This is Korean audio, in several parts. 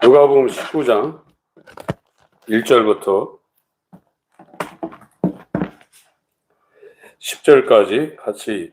누가복음 19장 1절부터 10절까지 같이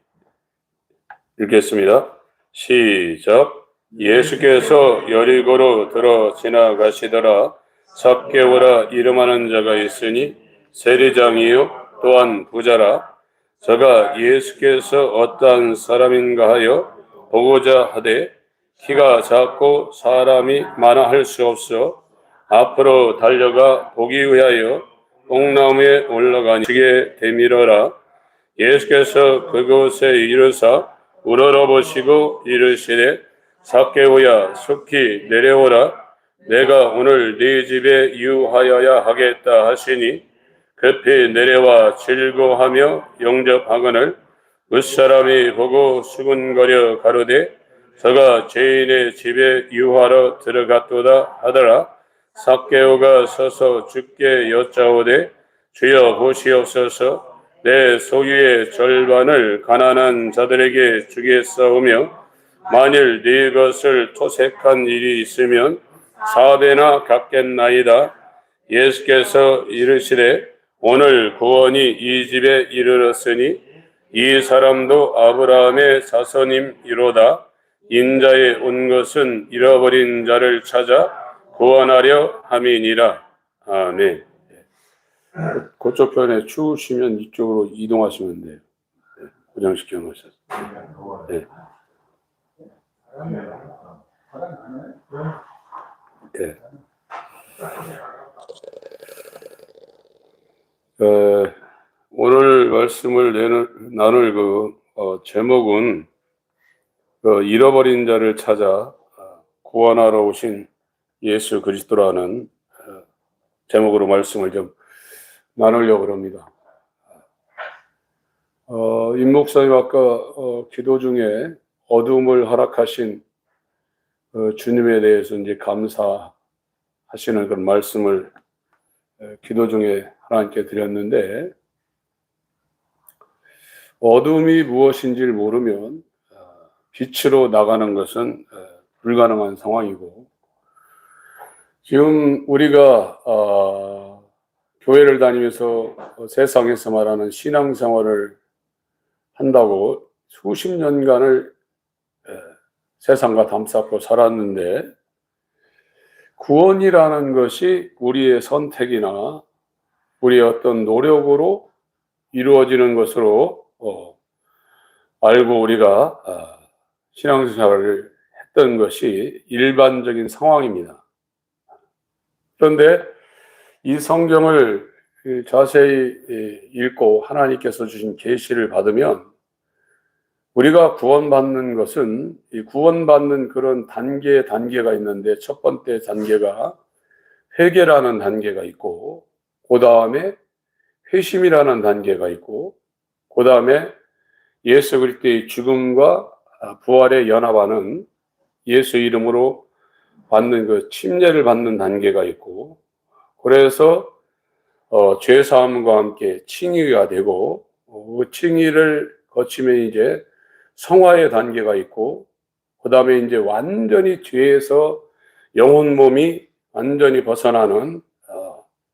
읽겠습니다. 시작. 예수께서 여리고로 들어 지나가시더라. 삭개오라 이름하는 자가 있으니 세리장이요 또한 부자라. 저가 예수께서 어떠한 사람인가 하여 보고자 하되 키가 작고 사람이 많아 할 수 없어 앞으로 달려가 보기 위하여 뽕나무에 올라가니 지게 되밀어라. 예수께서 그곳에 이르사 우러러보시고 이르시되 삭개오야 속히 내려오라. 내가 오늘 네 집에 유하여야 하겠다 하시니 급히 내려와 즐거하며 영접하거늘 윗사람이 보고 수군거려 가로되 저가 죄인의 집에 유하러 들어갔도다 하더라. 삭개오가 서서 주께 여짜오되 주여 보시옵소서. 내 소유의 절반을 가난한 자들에게 주겠사오며 만일 네 것을 토색한 일이 있으면 4배나 갚겠나이다. 예수께서 이르시되 오늘 구원이 이 집에 이르렀으니 이 사람도 아브라함의 자손임이로다. 인자에 온 것은 잃어버린 자를 찾아 구원하려 함이니라. 아멘. 그쪽 편에 추우시면 이쪽으로 이동하시면 돼요. 네, 고정시켜 놓으셨어요. 네. 네. 오늘 말씀을 나눌 제목은 잃어버린 자를 찾아 구원하러 오신 예수 그리스도라는 제목으로 말씀을 좀 나누려고 합니다. 임 목사님 아까 기도 중에 어둠을 허락하신 주님에 대해서 이제 감사하시는 그런 말씀을 기도 중에 하나님께 드렸는데, 어둠이 무엇인지를 모르면 빛으로 나가는 것은 불가능한 상황이고, 지금 우리가 교회를 다니면서 세상에서 말하는 신앙생활을 한다고 수십 년간을 세상과 담쌓고 살았는데, 구원이라는 것이 우리의 선택이나 우리의 어떤 노력으로 이루어지는 것으로 알고 우리가 신앙생활을 했던 것이 일반적인 상황입니다. 그런데 이 성경을 자세히 읽고 하나님께서 주신 계시를 받으면 우리가 구원받는 것은 이 구원받는 그런 단계가 있는데, 첫 번째 단계가 회개라는 단계가 있고, 그 다음에 회심이라는 단계가 있고, 그 다음에 예수 그리스도의 죽음과 부활에 연합하는 예수 이름으로 받는 그 침례를 받는 단계가 있고, 그래서 죄사함과 함께 칭의가 되고, 그 칭의를 거치면 이제 성화의 단계가 있고, 그 다음에 이제 완전히 죄에서 영혼 몸이 완전히 벗어나는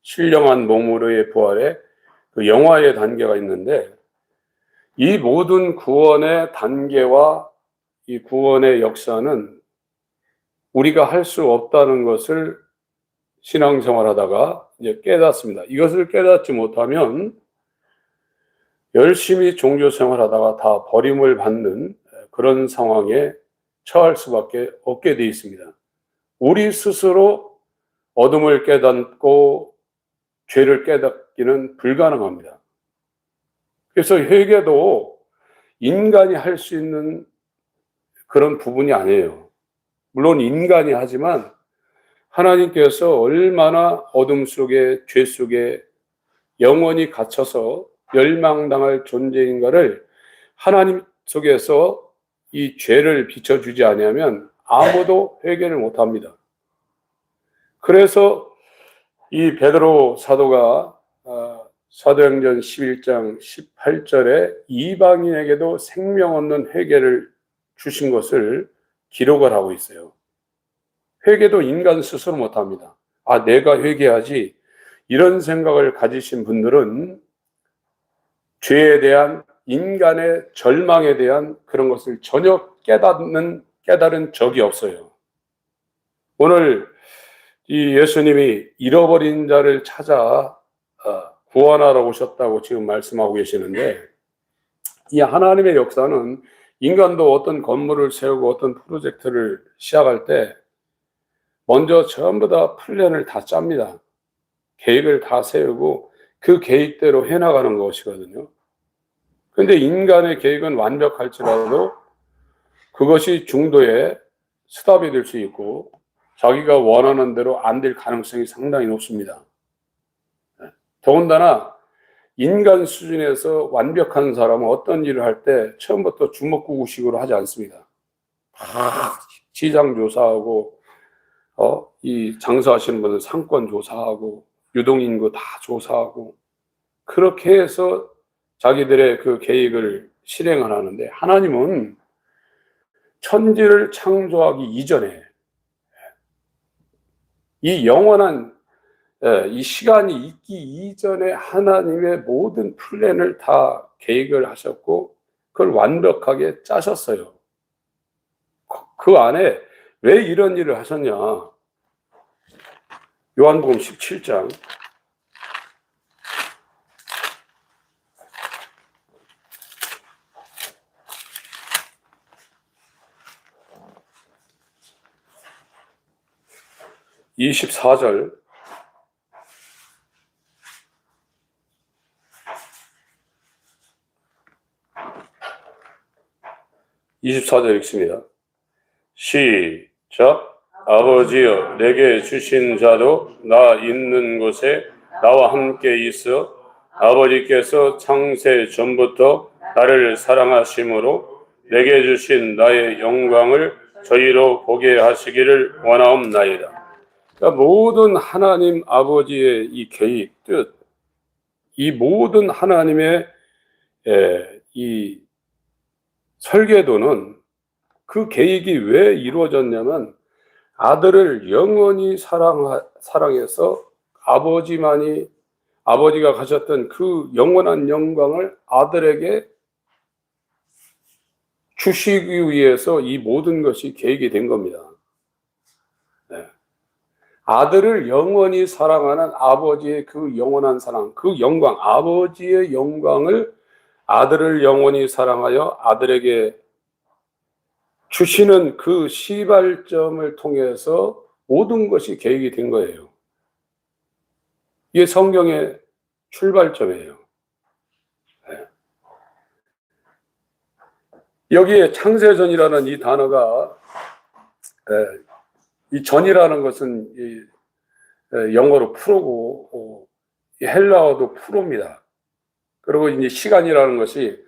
신령한 몸으로의 부활의 그 영화의 단계가 있는데, 이 모든 구원의 단계와 이 구원의 역사는 우리가 할 수 없다는 것을 신앙생활 하다가 이제 깨닫습니다. 이것을 깨닫지 못하면 열심히 종교생활 하다가 다 버림을 받는 그런 상황에 처할 수밖에 없게 되어 있습니다. 우리 스스로 어둠을 깨닫고 죄를 깨닫기는 불가능합니다. 그래서 회개도 인간이 할 수 있는 그런 부분이 아니에요. 물론 인간이 하지만 하나님께서 얼마나 어둠 속에, 죄 속에 영원히 갇혀서 멸망당할 존재인가를 하나님 속에서 이 죄를 비춰주지 않으면 아무도 회개를 못합니다. 그래서 이 베드로 사도가 사도행전 11장 18절에 이방인에게도 생명 없는 회개를 주신 것을 기록을 하고 있어요. 회개도 인간 스스로 못합니다. 아, 내가 회개하지. 이런 생각을 가지신 분들은 죄에 대한 인간의 절망에 대한 그런 것을 전혀 깨달은 적이 없어요. 오늘 이 예수님이 잃어버린 자를 찾아 구원하러 오셨다고 지금 말씀하고 계시는데, 이 하나님의 역사는 인간도 어떤 건물을 세우고 어떤 프로젝트를 시작할 때 먼저 전부 다 플랜을 다 짭니다. 계획을 다 세우고 그 계획대로 해나가는 것이거든요. 그런데 인간의 계획은 완벽할지라도 그것이 중도에 스탑이 될 수 있고 자기가 원하는 대로 안 될 가능성이 상당히 높습니다. 더군다나 인간 수준에서 완벽한 사람은 어떤 일을 할 때 처음부터 주먹구구식으로 하지 않습니다. 다 시장 조사하고 이 장사하시는 분은 상권 조사하고 유동인구 다 조사하고 그렇게 해서 자기들의 그 계획을 실행을 하는데, 하나님은 천지를 창조하기 이전에 이 영원한 이 시간이 있기 이전에 하나님의 모든 플랜을 다 계획을 하셨고 그걸 완벽하게 짜셨어요. 그 안에 왜 이런 일을 하셨냐? 요한복음 17장 24절, 24절 읽습니다. 시작. 아버지여, 내게 주신 자도 나 있는 곳에 나와 함께 있어 아버지께서 창세 전부터 나를 사랑하심으로 내게 주신 나의 영광을 저희로 보게 하시기를 원하옵나이다. 그러니까 모든 하나님 아버지의 이 계획, 뜻, 이 모든 하나님의 이 설계도는 그 계획이 왜 이루어졌냐면 아들을 영원히 사랑해서 아버지가 가졌던 그 영원한 영광을 아들에게 주시기 위해서 이 모든 것이 계획이 된 겁니다. 네. 아들을 영원히 사랑하는 아버지의 그 영원한 사랑, 그 영광, 아버지의 영광을 아들을 영원히 사랑하여 아들에게 주시는 그 시발점을 통해서 모든 것이 계획이 된 거예요. 이게 성경의 출발점이에요. 네. 여기에 창세전이라는 이 단어가, 이 전이라는 것은 영어로 프로고 헬라어도 프로입니다. 그리고 이제 시간이라는 것이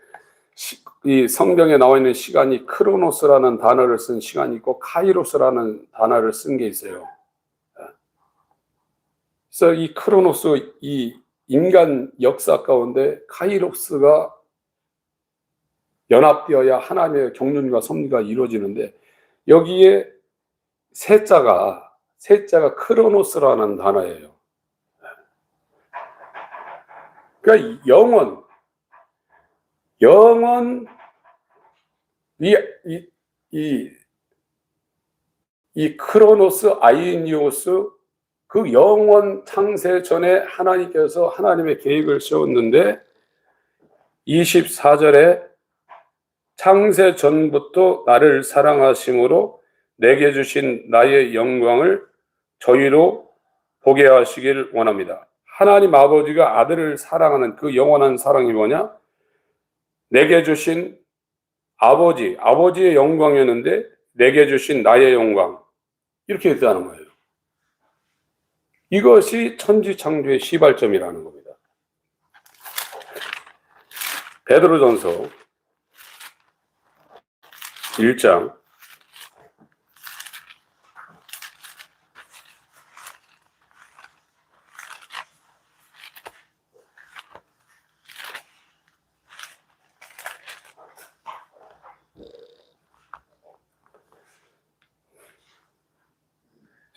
이 성경에 나와 있는 시간이 크로노스라는 단어를 쓴 시간이 있고 카이로스라는 단어를 쓴 게 있어요. 그래서 이 크로노스, 이 인간 역사 가운데 카이로스가 연합되어야 하나님의 경륜과 섭리가 이루어지는데, 여기에 셋자가 크로노스라는 단어예요. 그러니까 영원, 이 크로노스 아이니오스, 그 영원 창세 전에 하나님께서 하나님의 계획을 세웠는데 24절에 창세 전부터 나를 사랑하심으로 내게 주신 나의 영광을 저희로 보게 하시길 원합니다. 하나님 아버지가 아들을 사랑하는 그 영원한 사랑이 뭐냐? 내게 주신 아버지의 영광이었는데 내게 주신 나의 영광, 이렇게 됐다는 거예요. 이것이 천지창조의 시발점이라는 겁니다. 베드로전서 1장 1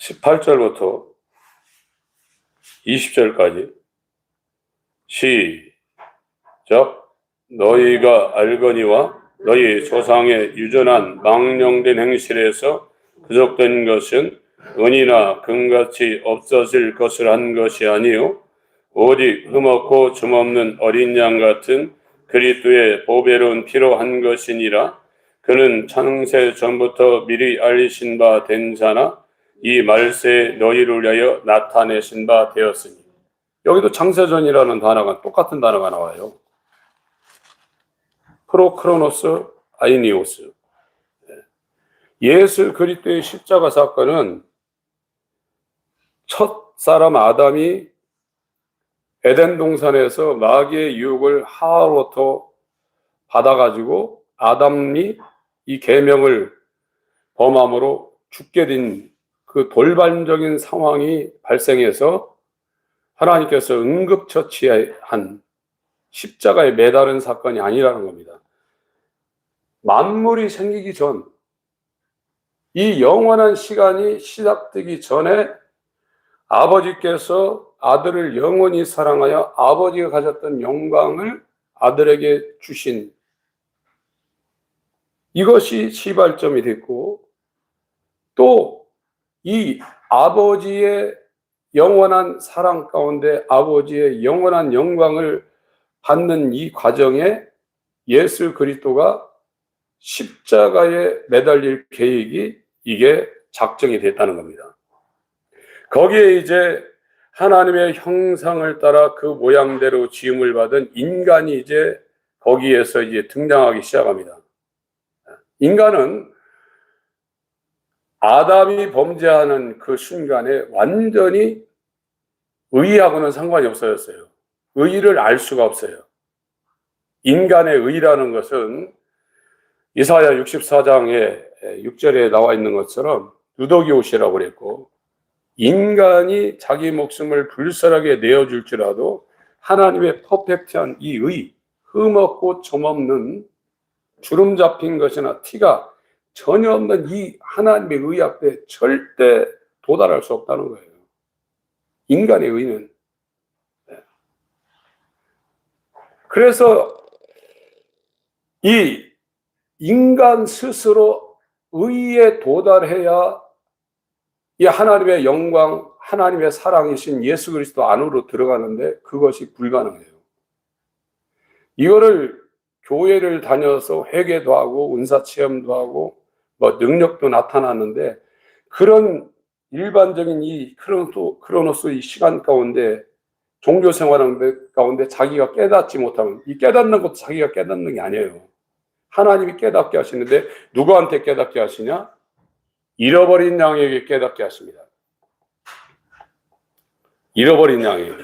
18절부터 20절까지 시작. 너희가 알거니와 너희 조상의 유전한 망령된 행실에서 부족된 것은 은이나 금같이 없어질 것을 한 것이 아니요 오직 흠없고 줌없는 어린 양 같은 그리스도의 보배로운 피로 한 것이니라. 그는 창세 전부터 미리 알리신 바 된 자나 이 말세에 너희를 위하여 나타내신 바 되었으니. 여기도 창세전이라는 단어가 똑같은 단어가 나와요. 프로크로노스 아이니오스. 예수 그리스도의 십자가 사건은 첫 사람 아담이 에덴 동산에서 마귀의 유혹을 하와로부터 받아가지고 아담이 이 계명을 범함으로 죽게 된 그 돌발적인 상황이 발생해서 하나님께서 응급처치한 십자가에 매달은 사건이 아니라는 겁니다. 만물이 생기기 전, 이 영원한 시간이 시작되기 전에 아버지께서 아들을 영원히 사랑하여 아버지가 가졌던 영광을 아들에게 주신, 이것이 시발점이 됐고, 또 이 아버지의 영원한 사랑 가운데 아버지의 영원한 영광을 받는 이 과정에 예수 그리스도가 십자가에 매달릴 계획이 이게 작정이 됐다는 겁니다. 거기에 이제 하나님의 형상을 따라 그 모양대로 지음을 받은 인간이 이제 거기에서 이제 등장하기 시작합니다. 인간은 아담이 범죄하는 그 순간에 완전히 의하고는 상관이 없어졌어요. 의를 알 수가 없어요. 인간의 의라는 것은 이사야 64장에 6절에 나와 있는 것처럼 누더기옷이라고 그랬고, 인간이 자기 목숨을 불쌍하게 내어줄지라도 하나님의 퍼펙트한 이 의, 흠없고 점없는 주름 잡힌 것이나 티가 전혀 없는 이 하나님의 의 앞에 절대 도달할 수 없다는 거예요. 인간의 의는. 그래서 이 인간 스스로 의에 도달해야 이 하나님의 영광, 하나님의 사랑이신 예수 그리스도 안으로 들어가는데 그것이 불가능해요. 이거를 교회를 다녀서 회개도 하고 은사 체험도 하고 뭐 능력도 나타나는데, 그런 일반적인 이 크로노스 이 시간 가운데 종교 생활하는 가운데 자기가 깨닫지 못하면, 이 깨닫는 것도 자기가 깨닫는 게 아니에요. 하나님이 깨닫게 하시는데 누구한테 깨닫게 하시냐? 잃어버린 양에게 깨닫게 하십니다. 잃어버린 양에게.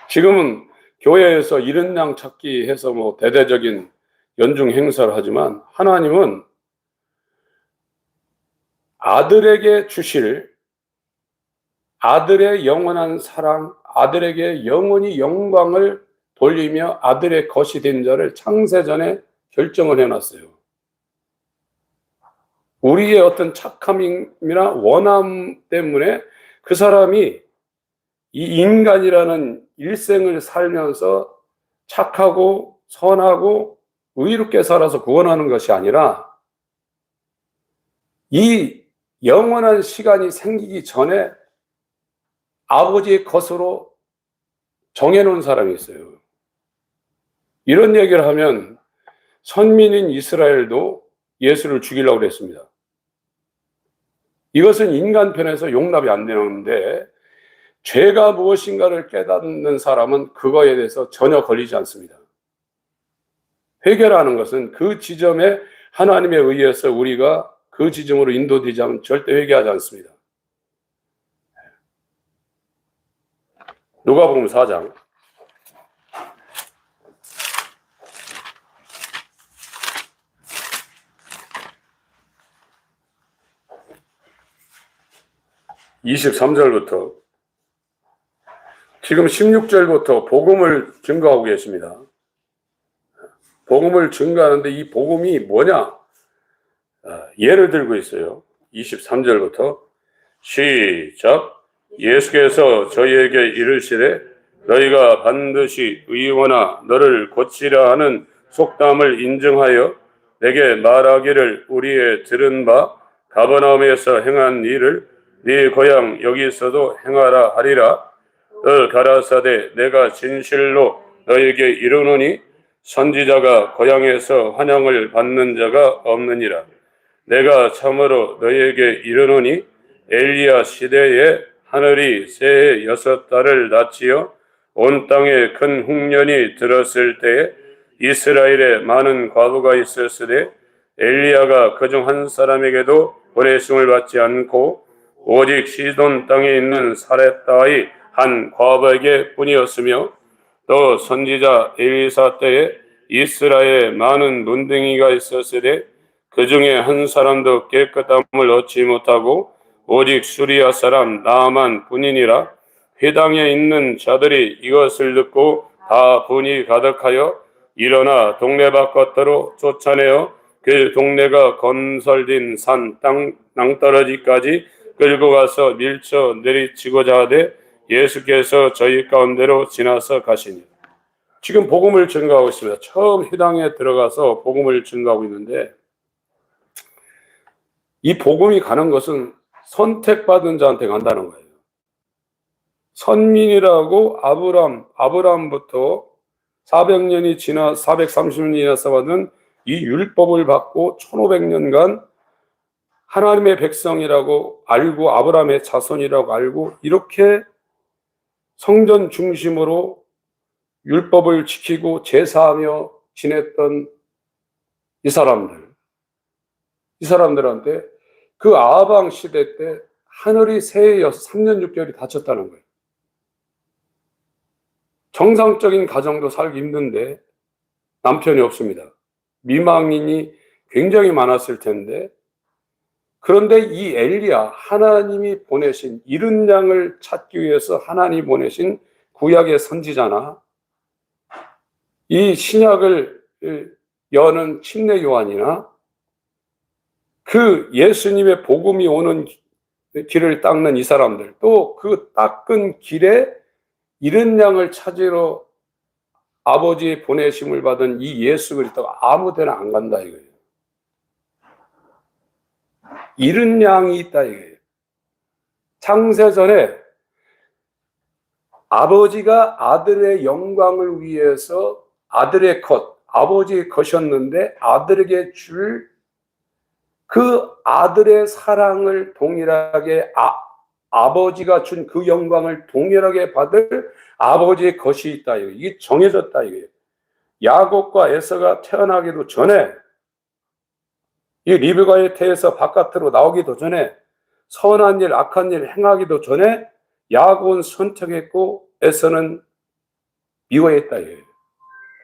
지금은 교회에서 잃은 양 찾기 해서 뭐 대대적인 연중 행사를 하지만, 하나님은 아들에게 주실 아들의 영원한 사랑, 아들에게 영원히 영광을 돌리며 아들의 것이 된 자를 창세전에 결정을 해놨어요. 우리의 어떤 착함이나 원함 때문에 그 사람이 이 인간이라는 일생을 살면서 착하고 선하고 의롭게 살아서 구원하는 것이 아니라, 이 영원한 시간이 생기기 전에 아버지의 것으로 정해놓은 사람이 있어요. 이런 얘기를 하면 선민인 이스라엘도 예수를 죽이려고 했습니다. 이것은 인간 편에서 용납이 안 되는데, 죄가 무엇인가를 깨닫는 사람은 그거에 대해서 전혀 걸리지 않습니다. 회개라는 것은 그 지점에 하나님에 의해서 우리가 그 지점으로 인도되지 않으면 절대 회개하지 않습니다. 누가복음 4장 23절부터 지금 16절부터 복음을 증거하고 계십니다. 복음을 증거하는데 이 복음이 뭐냐? 예를 들고 있어요. 23절부터 시작. 예수께서 저희에게 이르시되 너희가 반드시 의원아 너를 고치려 하는 속담을 인정하여 내게 말하기를 우리의 들은 바 가버나움에서 행한 일을 네 고향 여기서도 행하라 하리라. 또 가라사대 내가 진실로 너에게 이르노니 선지자가 고향에서 환영을 받는 자가 없느니라. 내가 참으로 너희에게 이르노니 엘리야 시대에 하늘이 새해 6달을 닫지어 온 땅에 큰 흉년이 들었을 때에 이스라엘에 많은 과부가 있었으되 엘리야가 그중 한 사람에게도 보내심을 받지 않고 오직 시돈 땅에 있는 사렙다의 한 과부에게 뿐이었으며 또 선지자 엘리사 때에 이스라엘에 많은 문둥이가 있었으되 그 중에 한 사람도 깨끗함을 얻지 못하고 오직 수리아 사람 나아만 뿐이니라. 회당에 있는 자들이 이것을 듣고 다 분이 가득하여 일어나 동네 바깥으로 쫓아내어 그 동네가 건설된 산 낭떠러지까지 끌고 가서 밀쳐 내리치고자 하되 예수께서 저희 가운데로 지나서 가시니. 지금 복음을 증거하고 있습니다. 처음 회당에 들어가서 복음을 증거하고 있는데 이 복음이 가는 것은 선택받은 자한테 간다는 거예요. 선민이라고 아브라함부터 400년이 지나 430년이 지나서 받은 이 율법을 받고 1500년간 하나님의 백성이라고 알고 아브라함의 자손이라고 알고 이렇게 성전 중심으로 율법을 지키고 제사하며 지냈던 이 사람들한테 그 아방 시대 때 하늘이 새해 3년 6개월이 닫혔다는 거예요. 정상적인 가정도 살기 힘든데 남편이 없습니다. 미망인이 굉장히 많았을 텐데 그런데 이 엘리야 하나님이 보내신 이른 양을 찾기 위해서 하나님이 보내신 구약의 선지자나 이 신약을 여는 침례 요한이나 그 예수님의 복음이 오는 길을 닦는 이 사람들 또 그 닦은 길에 이른 양을 찾으러 아버지의 보내심을 받은 이 예수 그리스도가 아무 데나 안 간다 이거예요. 이른 양이 있다 이거예요. 창세전에 아버지가 아들의 영광을 위해서 아들의 것, 아버지의 것이었는데 아들에게 줄 그 아들의 사랑을 동일하게 아버지가 준 그 영광을 동일하게 받을 아버지의 것이 있다. 이게 정해졌다. 이게 야곱과 에서가 태어나기도 전에 이 리브가의 태에서 바깥으로 나오기도 전에 선한 일, 악한 일 행하기도 전에 야곱은 선택했고 에서는 미워했다.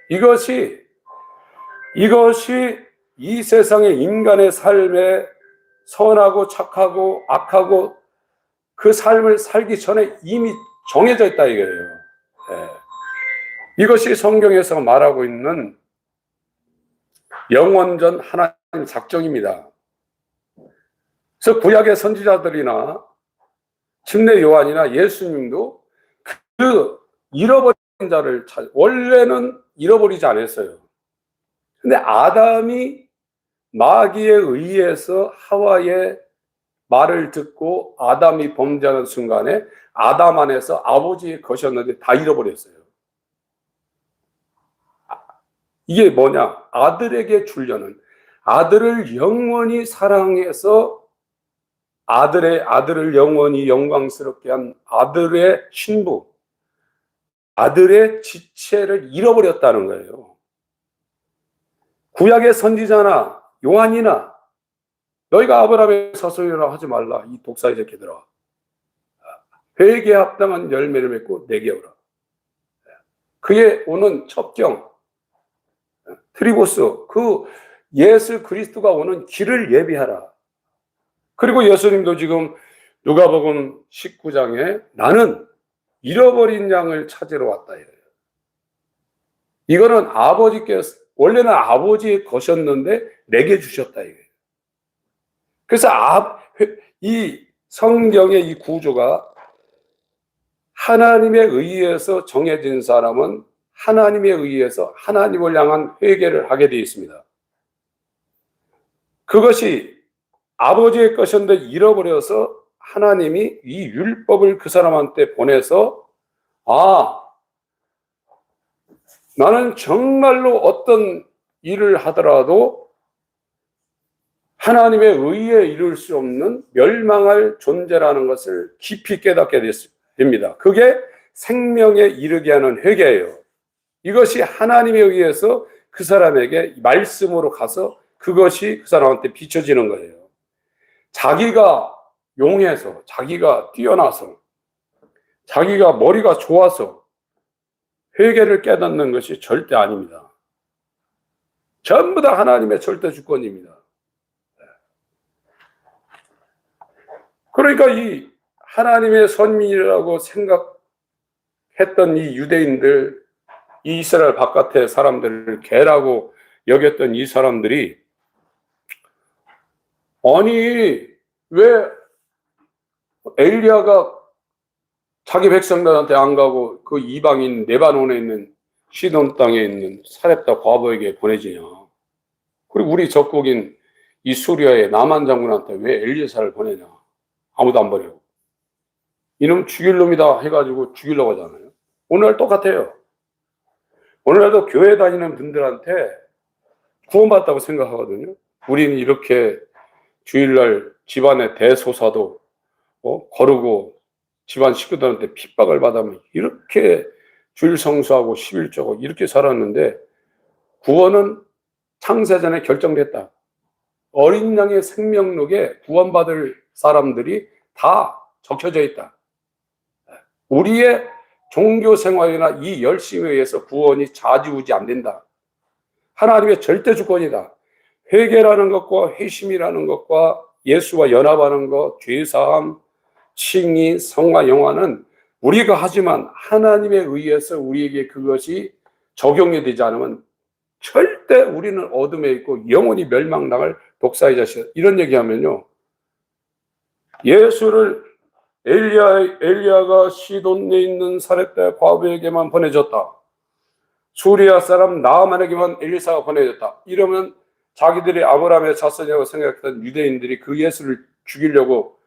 이것이 이 세상의 인간의 삶에 선하고 착하고 악하고 그 삶을 살기 전에 이미 정해져 있다 이거예요. 이것이 성경에서 말하고 있는 영원전 하나님 작정입니다. 그래서 구약의 선지자들이나 침례 요한이나 예수님도 그 잃어버린 자를 원래는 잃어버리지 않았어요. 근데 아담이 마귀에 의해서 하와의 말을 듣고 아담이 범죄하는 순간에 아담 안에서 아버지의 것이었는데 다 잃어버렸어요. 이게 뭐냐? 아들에게 주려는 아들을 영원히 사랑해서 아들을 영원히 영광스럽게 한 아들의 신부, 아들의 지체를 잃어버렸다는 거예요. 구약의 선지자나 요한이나 너희가 아브라함의 자손이라 하지 말라. 이 독사의 새끼들아. 회개에 합당한 열매를 맺고 내게 오라. 그의 오는 첩경, 트리고스, 그 예수 그리스도가 오는 길을 예비하라. 그리고 예수님도 지금 누가복음 19장에 나는 잃어버린 양을 찾으러 왔다 이래요. 이거는 아버지께서 원래는 아버지의 것이었는데 내게 주셨다 이거예요. 그래서 이 성경의 이 구조가 하나님에 의해서 정해진 사람은 하나님에 의해서 하나님을 향한 회개를 하게 되어 있습니다. 그것이 아버지의 것인데 잃어버려서 하나님이 이 율법을 그 사람한테 보내서 나는 정말로 어떤 일을 하더라도 하나님의 의에 이룰 수 없는 멸망할 존재라는 것을 깊이 깨닫게 됩니다. 그게 생명에 이르게 하는 회개예요. 이것이 하나님에 의해서 그 사람에게 말씀으로 가서 그것이 그 사람한테 비춰지는 거예요. 자기가 용해서, 자기가 뛰어나서, 자기가 머리가 좋아서 회개를 깨닫는 것이 절대 아닙니다. 전부 다 하나님의 절대 주권입니다. 그러니까 이 하나님의 선민이라고 생각했던 이 유대인들, 이 이스라엘 바깥의 사람들을 개라고 여겼던 이 사람들이 아니 왜 엘리야가 자기 백성들한테 안 가고 그 이방인 레바논에 있는 시돈 땅에 있는 사렙다 과부에게 보내지냐. 그리고 우리 적국인 이 수리아의 나만 장군한테 왜 엘리사를 보내냐. 아무도 안 버리고. 이놈 죽일 놈이다 해가지고 죽이려고 하잖아요. 오늘날 똑같아요. 오늘날도 교회 다니는 분들한테 구원받았다고 생각하거든요. 우리는 이렇게 주일날 집안의 대소사도 거르고 집안 식구들한테 핍박을 받으면 이렇게 주일 성수하고 11조고 이렇게 살았는데 구원은 창세전에 결정됐다. 어린 양의 생명록에 구원받을 사람들이 다 적혀져 있다. 우리의 종교 생활이나 이 열심에 의해서 구원이 좌지우지 안 된다. 하나님의 절대 주권이다. 회개라는 것과 회심이라는 것과 예수와 연합하는 것, 죄사함, 칭의, 성화, 영화는 우리가 하지만 하나님에 의해서 우리에게 그것이 적용이 되지 않으면 절대 우리는 어둠에 있고 영원히 멸망당할 독사의 자식. 이런 얘기하면요. 예수를 엘리야가 시돈에 있는 사렙다 과부에게만 보내줬다. 수리아 사람 나아만에게만 엘리사가 보내줬다. 이러면 자기들이 아브라함의 자손이라고 생각했던 유대인들이 그 예수를 죽이려고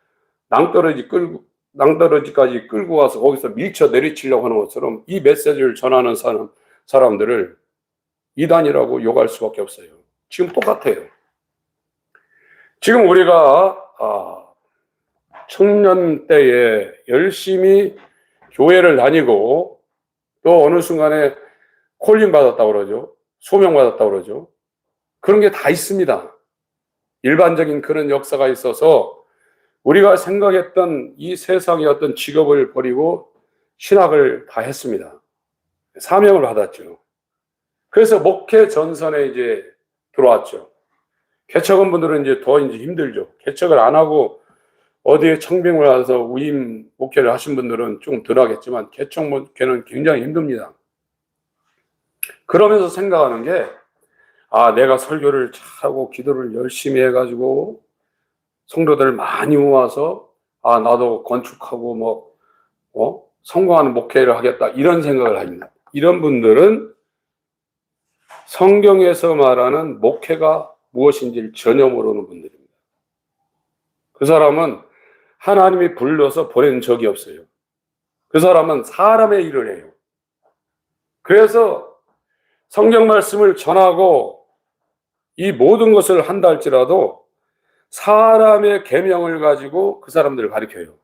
낭떠러지까지 끌고 와서 거기서 밀쳐 내리치려고 하는 것처럼 이 메시지를 전하는 사람들을 이단이라고 욕할 수밖에 없어요. 지금 똑같아요. 지금 우리가 청년 때에 열심히 교회를 다니고 또 어느 순간에 콜링 받았다고 그러죠. 소명 받았다고 그러죠. 그런 게 다 있습니다. 일반적인 그런 역사가 있어서 우리가 생각했던 이 세상의 어떤 직업을 버리고 신학을 다 했습니다. 사명을 받았죠. 그래서 목회 전선에 이제 들어왔죠. 개척원 분들은 이제 더 힘들죠. 개척을 안 하고 어디에 청빙을 와서 우임 목회를 하신 분들은 좀 덜 하겠지만 개척 목회는 굉장히 힘듭니다. 그러면서 생각하는 게 내가 설교를 잘하고 기도를 열심히 해가지고 성도들을 많이 모아서 나도 건축하고 성공하는 목회를 하겠다 이런 생각을 합니다. 이런 분들은 성경에서 말하는 목회가 무엇인지를 전혀 모르는 분들입니다. 그 사람은 하나님이 불러서 보낸 적이 없어요. 그 사람은 사람의 일을 해요. 그래서 성경 말씀을 전하고 이 모든 것을 한다 할지라도 사람의 계명을 가지고 그 사람들을 가르쳐요.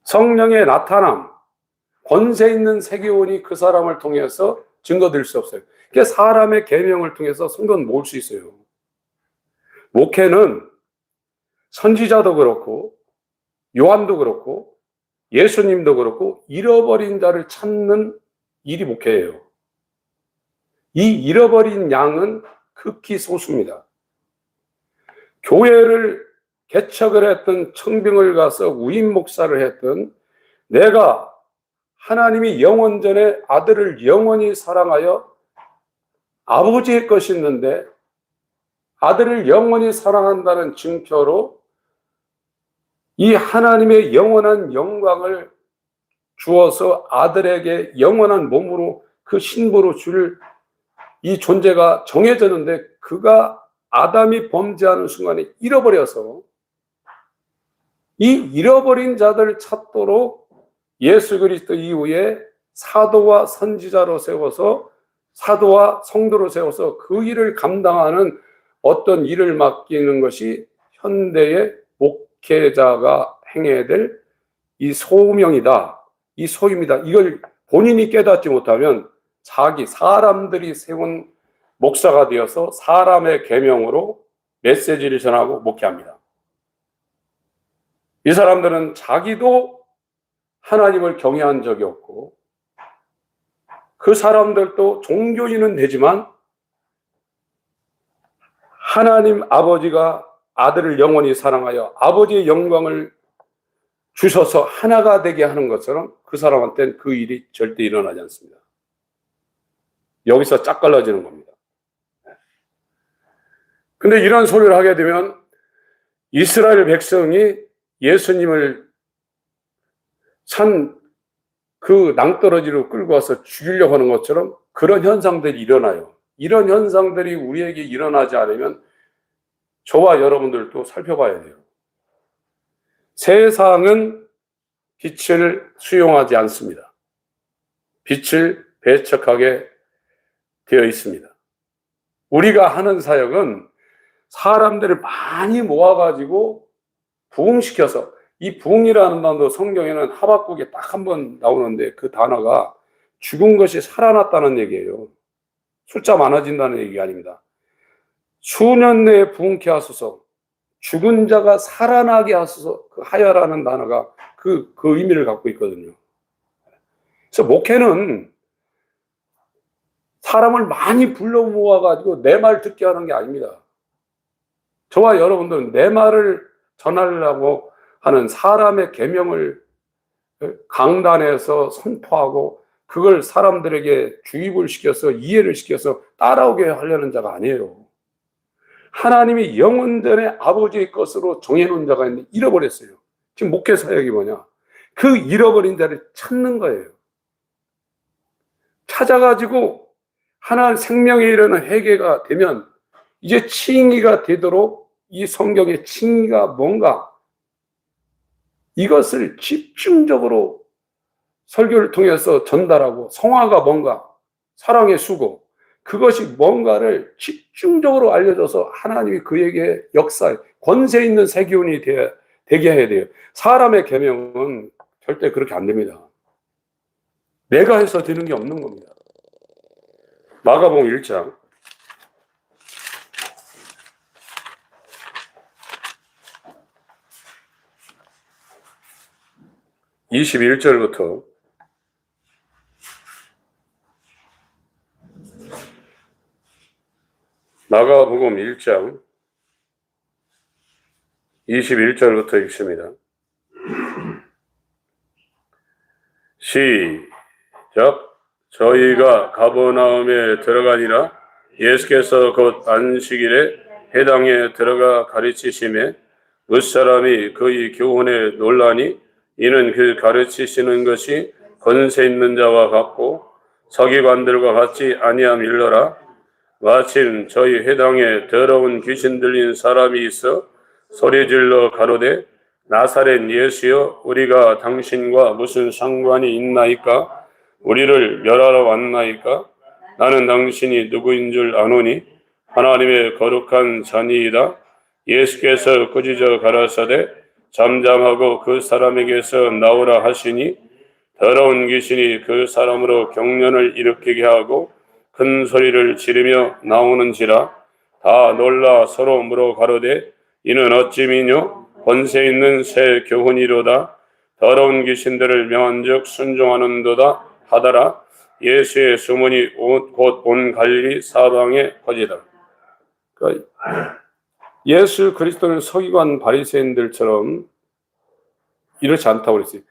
성령의 나타남, 권세 있는 세계원이 그 사람을 통해서 증거될 수 없어요. 그러니까 사람의 계명을 통해서 성도는 모을 수 있어요. 목회는 선지자도 그렇고 요한도 그렇고 예수님도 그렇고 잃어버린 자를 찾는 일이 목회예요. 이 잃어버린 양은 극히 소수입니다. 교회를 개척을 했던 청빙을 가서 우임 목사를 했던 내가 하나님이 영원전에 아들을 영원히 사랑하여 아버지의 것이 있는데 아들을 영원히 사랑한다는 증표로 이 하나님의 영원한 영광을 주어서 아들에게 영원한 몸으로 그 신부로 줄 이 존재가 정해졌는데, 그가 아담이 범죄하는 순간에 잃어버려서 이 잃어버린 자들을 찾도록 예수 그리스도 이후에 사도와 선지자로 세워서, 사도와 성도로 세워서 그 일을 감당하는 어떤 일을 맡기는 것이 현대의 목회자가 행해야 될 이 소명이다, 이 소임이다. 이걸 본인이 깨닫지 못하면 사람들이 세운 목사가 되어서 사람의 계명으로 메시지를 전하고 목회합니다. 이 사람들은 자기도 하나님을 경외한 적이 없고, 그 사람들도 종교인은 되지만 하나님 아버지가 아들을 영원히 사랑하여 아버지의 영광을 주셔서 하나가 되게 하는 것처럼 그 사람한테는 그 일이 절대 일어나지 않습니다. 여기서 짝 갈라지는 겁니다. 근데 이런 소리를 하게 되면 이스라엘 백성이 예수님을 산 그 낭떠러지로 끌고 와서 죽이려고 하는 것처럼 그런 현상들이 일어나요. 이런 현상들이 우리에게 일어나지 않으면 저와 여러분들도 살펴봐야 돼요. 세상은 빛을 수용하지 않습니다. 빛을 배척하게 되어 있습니다. 우리가 하는 사역은 사람들을 많이 모아가지고 부흥시켜서, 이 부흥이라는 단어도 성경에는 하박국에 딱 한 번 나오는데 그 단어가 죽은 것이 살아났다는 얘기예요. 숫자 많아진다는 얘기가 아닙니다. 수년 내에 부흥케 하소서, 죽은 자가 살아나게 하소서, 그 하여라는 단어가 그 의미를 갖고 있거든요. 그래서 목회는 사람을 많이 불러 모아가지고 내 말 듣게 하는 게 아닙니다. 저와 여러분들은 내 말을 전하려고 하는 사람의 계명을 강단에서 선포하고 그걸 사람들에게 주입을 시켜서 이해를 시켜서 따라오게 하려는 자가 아니에요. 하나님이 영원전에 아버지의 것으로 정해놓은 자가 있는데 잃어버렸어요. 지금 목회 사역이 뭐냐? 그 잃어버린 자를 찾는 거예요. 찾아가지고 하나 생명에 이르는 회개가 되면 이제 칭의가 되도록 이 성경의 칭의가 뭔가, 이것을 집중적으로 설교를 통해서 전달하고, 성화가 뭔가, 사랑의 수고, 그것이 뭔가를 집중적으로 알려줘서 하나님이 그에게 역사에 권세 있는 세기운이 되게 해야 돼요. 사람의 계명은 절대 그렇게 안 됩니다. 내가 해서 되는 게 없는 겁니다. 마가복음 1장 21절부터 마가복음 1장 21절부터 읽습니다. 시작. 저희가 가버나움에 들어가니라. 예수께서 곧 안식일에 회당에 들어가 가르치심에 무사람이 그의 교훈에 놀라니, 이는 그 가르치시는 것이 권세 있는 자와 같고 서기관들과 같지 아니함일러라. 마침 저희 회당에 더러운 귀신 들린 사람이 있어 소리질러 가로되, 나사렛 예수여, 우리가 당신과 무슨 상관이 있나이까? 우리를 멸하러 왔나이까? 나는 당신이 누구인 줄 아노니 하나님의 거룩한 자니이다. 예수께서 꾸짖어 가라사대, 잠잠하고 그 사람에게서 나오라 하시니, 더러운 귀신이 그 사람으로 경련을 일으키게 하고 큰 소리를 지르며 나오는지라. 다 놀라 서로 물어 가로되, 이는 어찌미뇨? 권세 있는 새 교훈이로다. 더러운 귀신들을 명한즉 순종하는도다 하더라. 예수의 소문이 곧 온 갈릴리 사방에 퍼지더라. 그러니까 예수 그리스도는 서기관 바리새인들처럼 이렇지 않다고 그랬어요.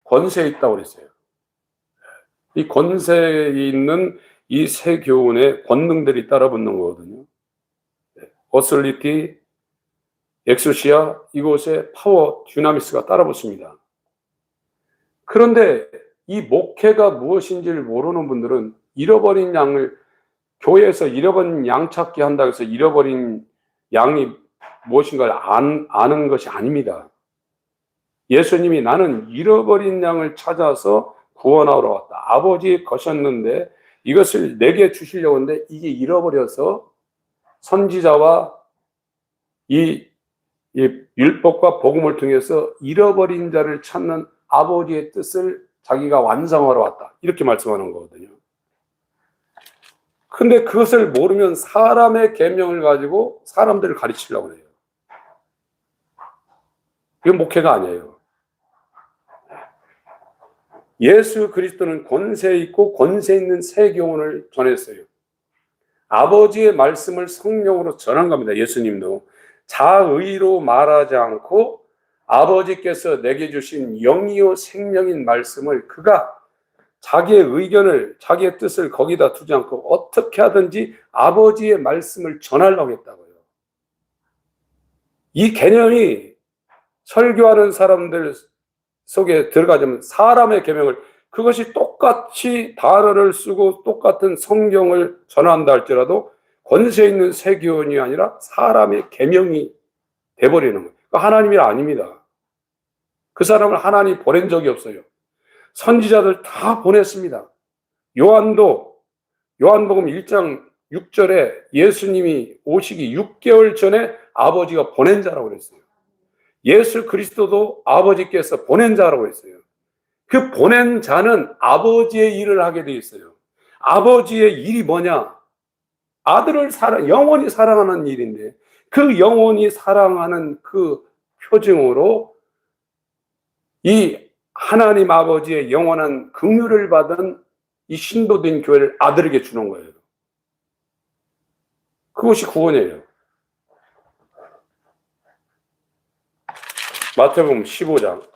권세 있다고 그랬어요. 이 권세 있는 이 새 교훈에 권능들이 따라붙는 거거든요. 어설리티, 엑소시아 이곳에 파워 듀나미스가 따라붙습니다. 그런데 이 목회가 무엇인지를 모르는 분들은 잃어버린 양을 교회에서 잃어버린 양 찾기 한다고 해서 잃어버린 양이 무엇인가를 아는 것이 아닙니다. 예수님이 나는 잃어버린 양을 찾아서 구원하러 왔다. 아버지 거셨는데 이것을 내게 주시려고 하는데 이게 잃어버려서 선지자와 이 율법과 복음을 통해서 잃어버린 자를 찾는 아버지의 뜻을 자기가 완성하러 왔다. 이렇게 말씀하는 거거든요. 근데 그것을 모르면 사람의 계명을 가지고 사람들을 가르치려고 해요. 이건 목회가 아니에요. 예수 그리스도는 권세 있고 권세 있는 새 교훈을 전했어요. 아버지의 말씀을 성령으로 전한 겁니다. 예수님도 자의로 말하지 않고 아버지께서 내게 주신 영이요 생명인 말씀을 그가 자기의 의견을 자기의 뜻을 거기다 두지 않고 어떻게 하든지 아버지의 말씀을 전하려고 했다고요. 이 개념이 설교하는 사람들 속에 들어가자면 사람의 계명을 그것이 똑같이 단어를 쓰고 똑같은 성경을 전한다 할지라도 권세 있는 새 교훈이 아니라 사람의 계명이 돼버리는 거예요. 하나님이 아닙니다. 그 사람을 하나님이 보낸 적이 없어요. 선지자들 다 보냈습니다. 요한복음 1장 6절에 예수님이 오시기 6개월 전에 아버지가 보낸 자라고 그랬어요. 예수 그리스도도 아버지께서 보낸 자라고 했어요. 그 보낸 자는 아버지의 일을 하게 돼 있어요. 아버지의 일이 뭐냐? 아들을 영원히 사랑하는 일인데 그 영원히 사랑하는 그 표징으로 이 하나님 아버지의 영원한 긍휼을 받은 이 신도된 교회를 아들에게 주는 거예요. 그것이 구원이에요. 마태복음 15장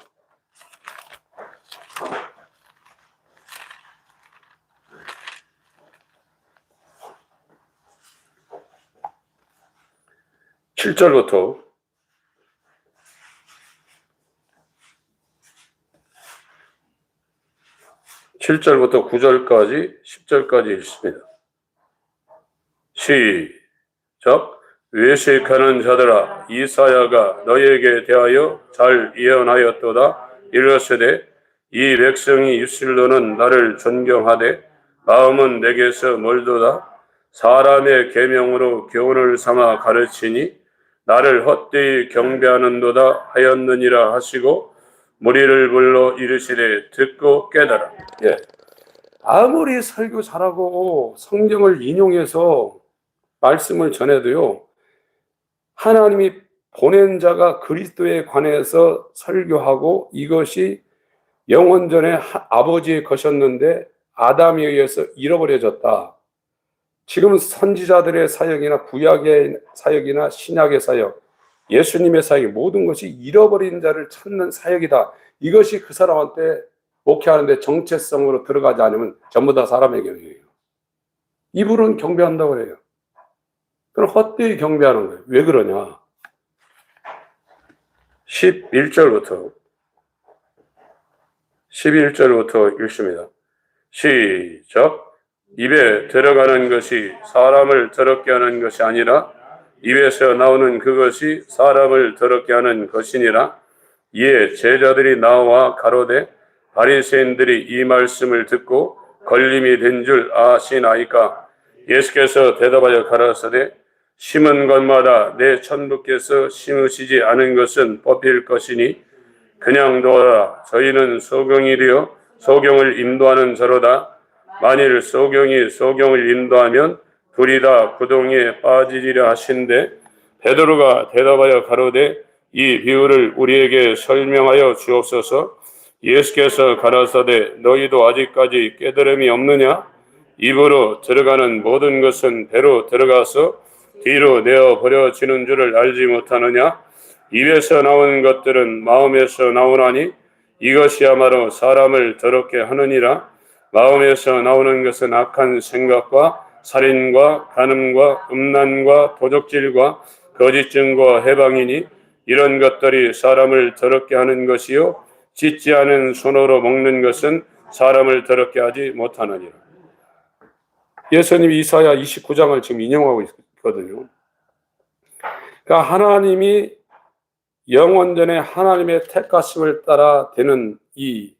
7절부터 9절까지 10절까지 읽습니다. 시작. 외식하는 자들아, 이사야가 너희에게 대하여 잘 예언하였도다. 이르시되 이 백성이 입술로는 나를 존경하되 마음은 내게서 멀도다. 사람의 계명으로 교훈을 삼아 가르치니 나를 헛되이 경배하는도다 하였느니라 하시고 무리를 불러 이르시되 듣고 깨달아. 아무리 설교 잘하고 성경을 인용해서 말씀을 전해도요, 하나님이 보낸 자가 그리스도에 관해서 설교하고 이것이 영원전에 아버지의 것이었는데 아담에 의해서 잃어버려졌다. 지금 선지자들의 사역이나 구약의 사역이나 신약의 사역, 예수님의 사역, 모든 것이 잃어버린 자를 찾는 사역이다. 이것이 그 사람한테 목회하는데 정체성으로 들어가지 않으면 전부 다 사람의 경영이에요. 이분은 경배한다고 그래요. 그럼 헛되이 경배하는 거예요. 왜 그러냐? 11절부터 읽습니다. 시작. 입에 들어가는 것이 사람을 더럽게 하는 것이 아니라 입에서 나오는 그것이 사람을 더럽게 하는 것이니라. 이에 제자들이 나와 가로되 바리새인들이 이 말씀을 듣고 걸림이 된 줄 아시나이까? 예수께서 대답하여 가라사대 심은 것마다 내 천부께서 심으시지 않은 것은 뽑힐 것이니 그냥 둬라. 저희는 소경이 되어 소경을 인도하는 자로다. 만일 소경이 소경을 인도하면 둘이 다 구덩이에 빠지리라 하신대 베드로가 대답하여 가로되 이 비유를 우리에게 설명하여 주옵소서. 예수께서 가라사대 너희도 아직까지 깨달음이 없느냐? 입으로 들어가는 모든 것은 배로 들어가서 뒤로 내어 버려지는 줄을 알지 못하느냐? 입에서 나오는 것들은 마음에서 나오나니 이것이야말로 사람을 더럽게 하느니라. 마음에서 나오는 것은 악한 생각과 살인과 간음과 음란과 도적질과 거짓 증거 해방이니 이런 것들이 사람을 더럽게 하는 것이요 찢지 않은 손으로 먹는 것은 사람을 더럽게 하지 못하느니라. 예수님이 이사야 29장을 지금 인용하고 있거든요. 그러니까 하나님이 영원전에 하나님의 택하심을 따라 되는 이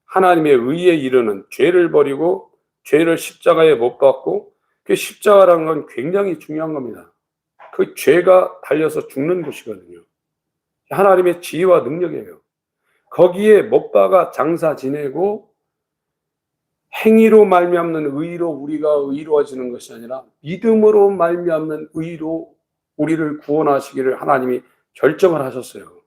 하나님의 의에 이르는 죄를 버리고 죄를 십자가에 못 박고, 그 십자가라는 건 굉장히 중요한 겁니다. 그 죄가 달려서 죽는 것이거든요. 하나님의 지혜와 능력이에요. 거기에 못 박아 장사 지내고 행위로 말미암는 의로 우리가 의로워지는 것이 아니라 믿음으로 말미암는 의로 우리를 구원하시기를 하나님이 결정을 하셨어요.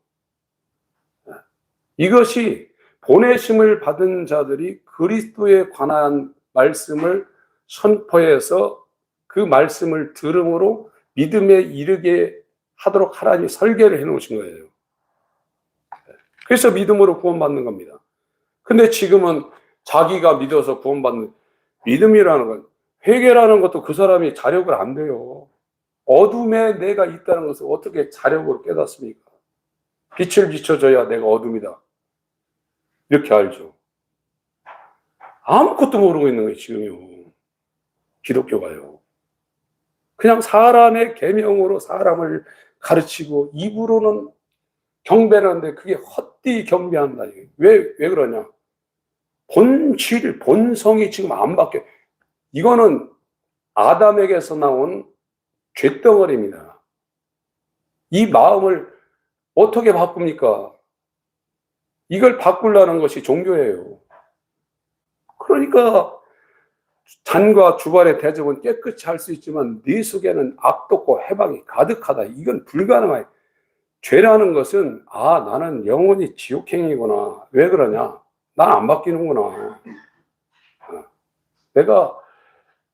이것이 보내심을 받은 자들이 그리스도에 관한 말씀을 선포해서 그 말씀을 들음으로 믿음에 이르게 하도록 하나님이 설계를 해 놓으신 거예요. 그래서 믿음으로 구원받는 겁니다. 근데 지금은 자기가 믿어서 구원받는, 믿음이라는 건, 회개라는 것도 그 사람이 자력을 안 돼요. 어둠에 내가 있다는 것을 어떻게 자력으로 깨닫습니까? 빛을 비춰줘야 내가 어둠이다, 이렇게 알죠. 아무것도 모르고 있는 거예요, 지금요. 기독교가요. 그냥 사람의 계명으로 사람을 가르치고 입으로는 경배하는데 그게 헛되이 경배한다. 왜 그러냐? 본질, 본성이 지금 안 바뀌어. 이거는 아담에게서 나온 죄덩어리입니다. 이 마음을 어떻게 바꿉니까? 이걸 바꾸려는 것이 종교예요. 그러니까 잔과 주발의 대접은 깨끗이 할 수 있지만 네 속에는 악독과 해방이 가득하다. 이건 불가능해요. 죄라는 것은 나는 영원히 지옥행이구나. 왜 그러냐? 난 안 바뀌는구나. 내가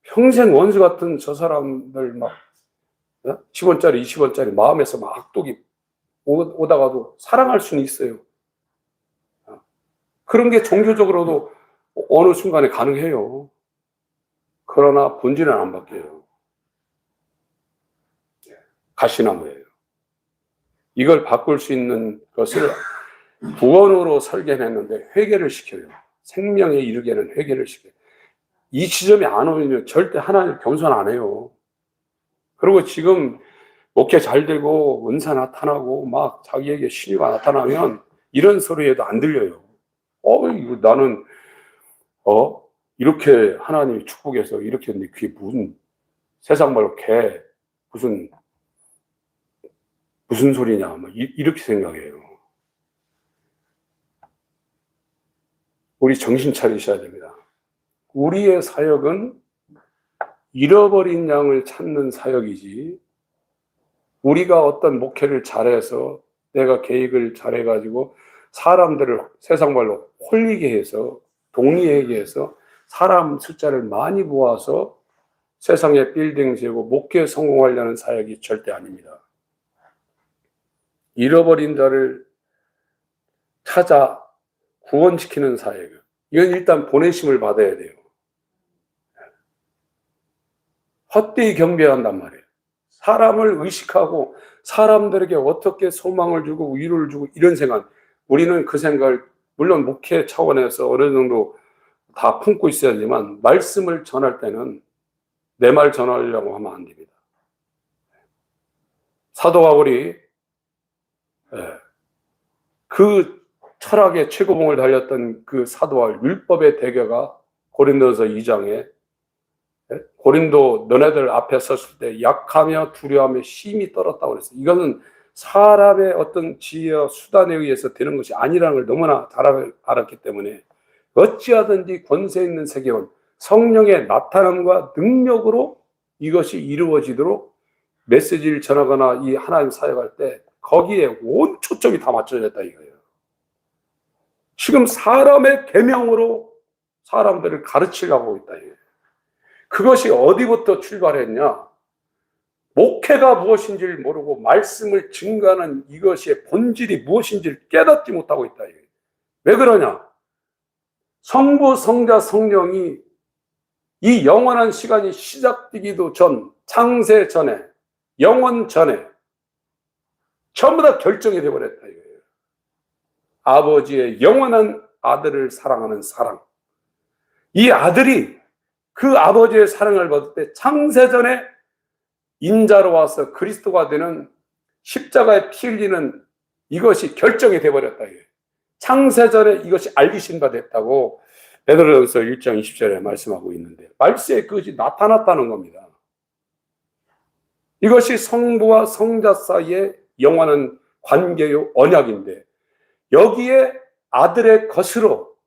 평생 원수 같은 저 사람들 막 10원짜리 20원짜리 마음에서 막 악독이 오다가도 사랑할 수는 있어요. 그런 게 종교적으로도 어느 순간에 가능해요. 그러나 본질은 안 바뀌어요. 가시나무예요. 이걸 바꿀 수 있는 것을 구원으로 설계했는데 회개를 시켜요. 생명에 이르게는 회개를 시켜요. 이 지점이 안 오면 절대 하나님 겸손 안 해요. 그리고 지금 목회 잘 되고 은사 나타나고 막 자기에게 신유가 나타나면 이런 소리에도 안 들려요. 이거 나는 이렇게 하나님이 축복해서 이렇게 했는데 그게 무슨 세상 말로 무슨 소리냐, 막 이렇게 생각해요. 우리 정신 차리셔야 됩니다. 우리의 사역은 잃어버린 양을 찾는 사역이지, 우리가 어떤 목회를 잘해서 내가 계획을 잘해가지고 사람들을 세상 말로 홀리게 해서 동의하게 해서 사람 숫자를 많이 모아서 세상에 빌딩 세우고 목회 성공하려는 사역이 절대 아닙니다. 잃어버린 자를 찾아 구원시키는 사역, 이건 일단 보내심을 받아야 돼요. 헛되이 경배한단 말이에요. 사람을 의식하고 사람들에게 어떻게 소망을 주고 위로를 주고 이런 생각, 우리는 그 생각을 물론 목회 차원에서 어느 정도 다 품고 있어야지만 말씀을 전할 때는 내 말 전하려고 하면 안 됩니다. 사도 바울이 그 철학의 최고봉을 달렸던 그 사도 바울 율법의 대가가 고린도서 2장에 고린도 너네들 앞에 섰을 때 약하며 두려워하며 힘이 떨었다고 그랬어요. 이거는 사람의 어떤 지혜와 수단에 의해서 되는 것이 아니라는 걸 너무나 잘 알았기 때문에 어찌하든지 권세 있는 세계원, 성령의 나타남과 능력으로 이것이 이루어지도록 메시지를 전하거나 이 하나님 사역할 때 거기에 온 초점이 다 맞춰졌다 이거예요. 지금 사람의 계명으로 사람들을 가르치려고 하고 있다 이거예요. 그것이 어디부터 출발했냐? 목회가 무엇인지를 모르고 말씀을 증거하는 이것의 본질이 무엇인지를 깨닫지 못하고 있다 이거예요. 왜 그러냐? 성부, 성자, 성령이 이 영원한 시간이 시작되기도 전, 창세 전에, 영원 전에 전부 다 결정이 되어버렸다 이거예요. 아버지의 영원한 아들을 사랑하는 사랑. 이 아들이 그 아버지의 사랑을 받을 때 창세전에 인자로 와서 그리스도가 되는 십자가에 피 흘리는 이것이 결정이 되어버렸다 이거예요. 창세전에 이것이 알리신 바 됐다고 베드로전서 1장 20절에 말씀하고 있는데, 말세에 그것이 나타났다는 겁니다. 이것이 성부와 성자 사이의 영원한 관계요 언약인데, 여기에 아들의 것으로,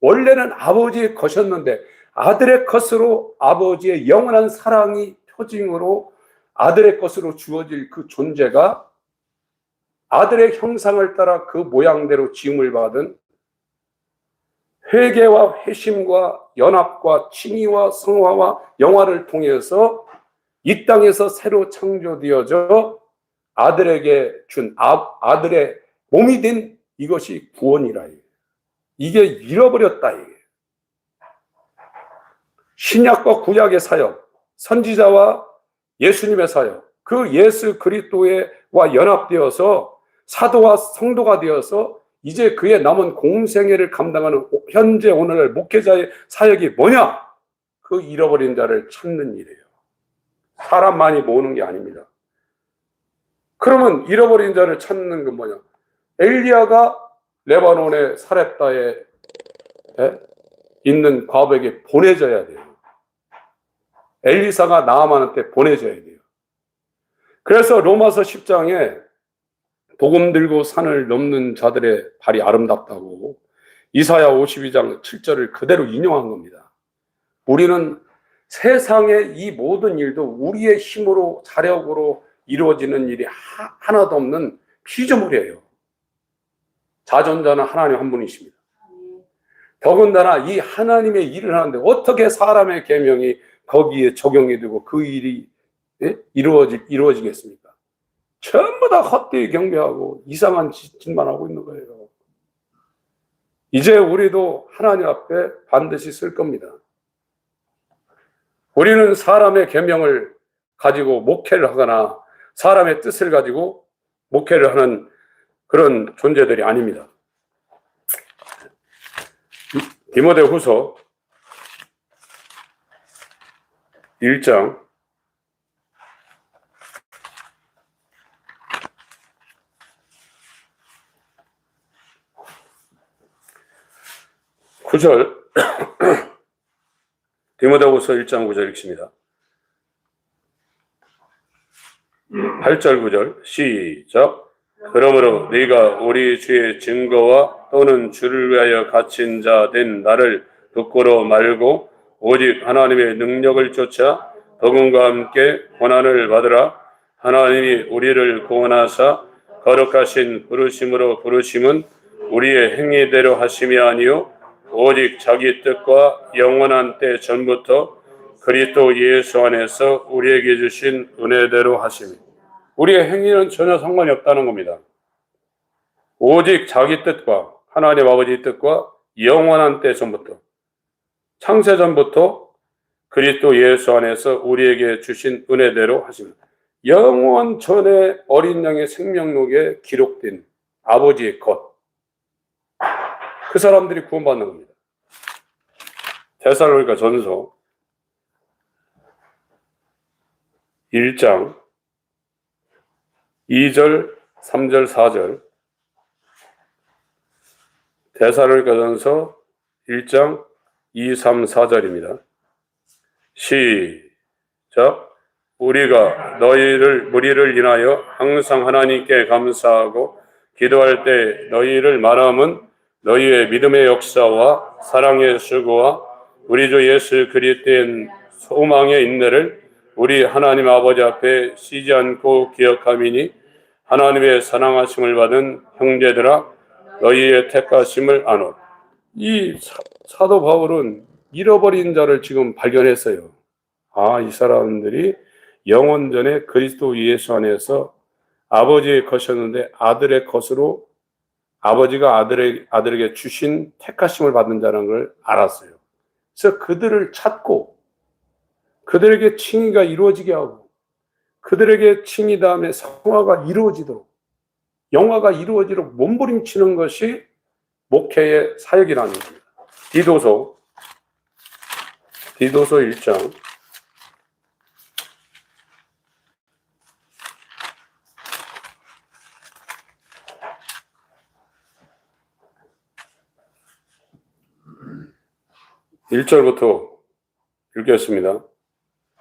원래는 아버지의 것이었는데 아들의 것으로 아버지의 영원한 사랑이 표징으로 아들의 것으로 주어질 그 존재가 아들의 형상을 따라 그 모양대로 지음을 받은 회개와 회심과 연합과 칭의와 성화와 영화를 통해서 이 땅에서 새로 창조되어져 아들에게 준 아들의 몸이 된 이것이 구원이라. 이게 잃어버렸다. 이게 신약과 구약의 사역, 선지자와 예수님의 사역, 그 예수 그리스도와 연합되어서 사도와 성도가 되어서 이제 그의 남은 공생애를 감당하는 현재 오늘날 목회자의 사역이 뭐냐? 그 잃어버린 자를 찾는 일이에요. 사람 많이 모으는 게 아닙니다. 그러면 잃어버린 자를 찾는 건 뭐냐? 엘리야가 레바논의 사렙다에 있는 과부에게 보내져야 돼요. 엘리사가 나아만한테 보내줘야 돼요. 그래서 로마서 10장에 복음 들고 산을 넘는 자들의 발이 아름답다고 이사야 52장 7절을 그대로 인용한 겁니다. 우리는 세상의 이 모든 일도 우리의 힘으로 자력으로 이루어지는 일이 하나도 없는 피조물이에요. 자존자는 하나님 한 분이십니다. 더군다나 이 하나님의 일을 하는데 어떻게 사람의 계명이 거기에 적용이 되고 그 일이 이루어지겠습니까? 전부 다 헛되이 경배하고 이상한 짓만 하고 있는 거예요. 이제 우리도 하나님 앞에 반드시 쓸 겁니다. 우리는 사람의 계명을 가지고 목회를 하거나 사람의 뜻을 가지고 목회를 하는 그런 존재들이 아닙니다. 디모데후서 1장 9절 디모데후서 1장 9절 읽습니다. 8절 9절 시작. 그러므로 네가 우리 주의 증거와 또는 주를 위하여 갇힌 자 된 나를 부끄러워 말고 오직 하나님의 능력을 쫓아 복음과 함께 고난을 받으라. 하나님이 우리를 구원하사 거룩하신 부르심으로 부르심은 우리의 행위대로 하심이 아니요 오직 자기 뜻과 영원한 때 전부터 그리스도 예수 안에서 우리에게 주신 은혜대로 하심이. 우리의 행위는 전혀 상관이 없다는 겁니다. 오직 자기 뜻과 하나님 아버지 뜻과 영원한 때 전부터, 창세 전부터 그리스도 예수 안에서 우리에게 주신 은혜대로 하십니다. 영원 전에 어린 양의 생명록에 기록된 아버지의 것, 그 사람들이 구원받는 겁니다. 데살로니가 전서 1장 2절, 3절, 4절 데살로니가 전서 1장 2, 3, 4절입니다. 시작. 우리가 우리를 인하여 항상 하나님께 감사하고 기도할 때 너희를 말함은 너희의 믿음의 역사와 사랑의 수고와 우리 주 예수 그리스도의 소망의 인내를 우리 하나님 아버지 앞에 쉬지 않고 기억함이니 하나님의 사랑하심을 받은 형제들아 너희의 택하심을 아노라. 이 사도 바울은 잃어버린 자를 지금 발견했어요. 이 사람들이 영원 전에 그리스도 예수 안에서 아버지의 것이었는데 아들의 것으로 아버지가 아들에게 주신 택하심을 받는 자라는 걸 알았어요. 그래서 그들을 찾고 그들에게 칭의가 이루어지게 하고 그들에게 칭의 다음에 성화가 이루어지도록 영화가 이루어지도록 몸부림치는 것이 목회의 사역이라는 겁니다. 디도서 1장 1절부터 읽겠습니다.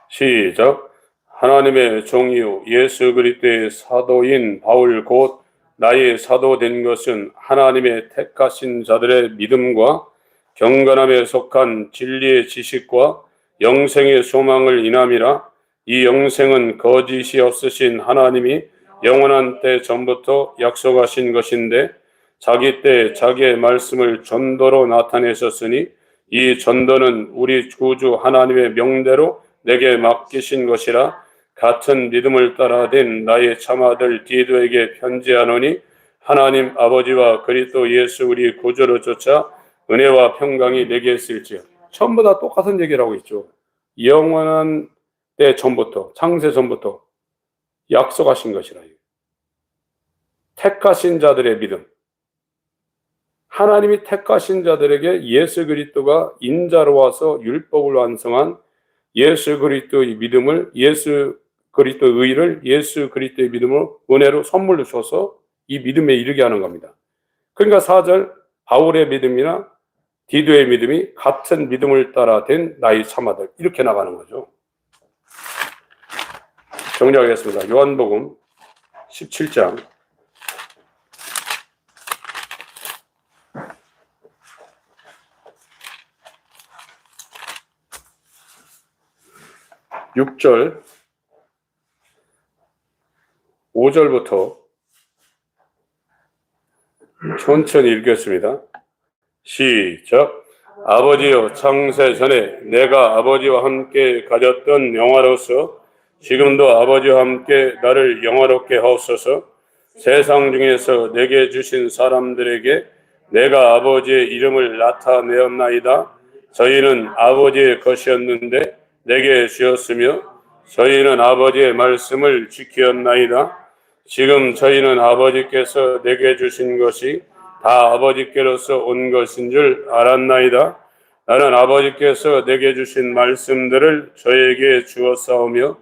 시작. 하나님의 종이요 예수 그리스도의 사도인 바울 곧 나의 사도된 것은 하나님의 택하신 자들의 믿음과 경건함에 속한 진리의 지식과 영생의 소망을 인함이라. 이 영생은 거짓이 없으신 하나님이 영원한 때 전부터 약속하신 것인데 자기 때 자기의 말씀을 전도로 나타내셨으니 이 전도는 우리 구주 하나님의 명대로 내게 맡기신 것이라. 같은 믿음을 따라 된 나의 참아들 디도에게 편지하노니 하나님 아버지와 그리스도 예수 우리 구주로 쫓아 은혜와 평강이 내게 있을지어. 전부 다 똑같은 얘기를 하고 있죠. 영원한 때 전부터, 창세 전부터 약속하신 것이라. 택하신 자들의 믿음. 하나님이 택하신 자들에게 예수 그리스도가 인자로 와서 율법을 완성한 예수 그리스도의 믿음을, 예수 그리스도의 의를 예수 그리스도의 믿음을 은혜로 선물로 줘서 이 믿음에 이르게 하는 겁니다. 그러니까 4절 바울의 믿음이나 디도의 믿음이 같은 믿음을 따라 된 나의 참아들, 이렇게 나가는 거죠. 정리하겠습니다. 요한복음 17장 6절 5절부터 천천히 읽겠습니다. 시작. 아버지여 창세 전에 내가 아버지와 함께 가졌던 영화로서 지금도 아버지와 함께 나를 영화롭게 하옵소서. 세상 중에서 내게 주신 사람들에게 내가 아버지의 이름을 나타내었나이다. 저희는 아버지의 것이었는데 내게 주었으며 저희는 아버지의 말씀을 지켰나이다. 지금 저희는 아버지께서 내게 주신 것이 다 아버지께로서 온 것인 줄 알았나이다. 나는 아버지께서 내게 주신 말씀들을 저에게 주었사오며